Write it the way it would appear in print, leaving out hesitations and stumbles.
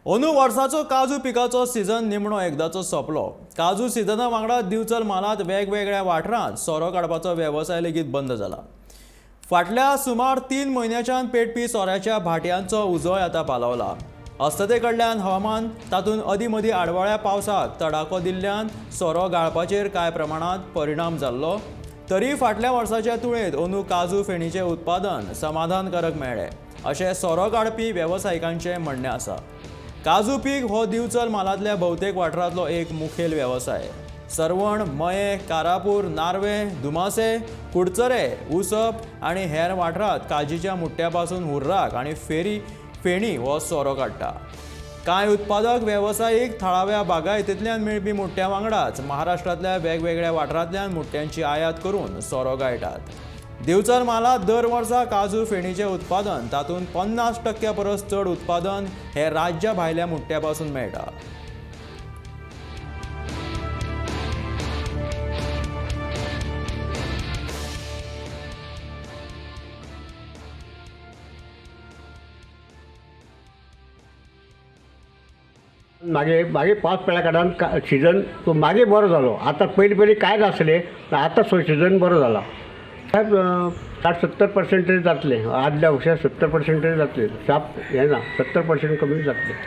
अंदू वर्साचो काजू पिकाचो सीझन निमणो एकदाचो सोंपलो। काजू सिजना वांगडा दिवचल मालांत वेगवेगळ्या वाठारांत सोरो काडपाचो वेवसाय लेगीत बंद जाला। फाटल्या सुमार 3 म्हयन्यांच्यान पेटपी सोऱ्याच्या भाटयांचो उजवाड आतां पालवला। अस्तते कडल्यान हवामान तातूंत अदीं-मदीं आडवाळ्या पावसाक तडाखो दिल्ल्यान सोरो गाळपाचेर कांय प्रमाणांत परिणाम जाल्लो। तरी फाटल्या वर्साच्या तुळेंत अंदू काजू फेणीचें उत्पादन समाधानकारक मेळ्ळें, अशें सोरो काडपी वेवसायिकांचें म्हणणें आसा। काजू पीक हो दिवचल मालांतल्या भोवतेक वाठारांतलो एक मुखेल वेवसाय। सरवण, मये, कारापूर, नार्वे, दुमासे, कुडचरे, उसप आनी हेर वाठारांत काजीच्या मुट्ट्या पासून हुर्राक आनी फेणी हो सोरो काडटा। कांय उत्पादक वेवसायीक थळाव्या बागायतींतल्यान मेळपी मुट्ट्या वांगडाच महाराष्ट्रांतल्या वेगवेगळ्या वाठारांतल्यान मुट्ट्यांची आयात करून सोरो गायतात। दिवचल मालांत दर वर्सा काजू फेणीचें उत्पादन तातूंत 50% परस चड उत्पादन हे राज्या भायल्या मुट्ट्या पासून मेळटा। मागे पावस पडल्या कारणान सिजन तो मागे बरो जालो। आता पयलीं काय नासलें, आता सिजन बरो जाला। साहेब 60-70% जातले, आदल्या वर्सा 70% जातले। साप हे ना 70% कमी जातले।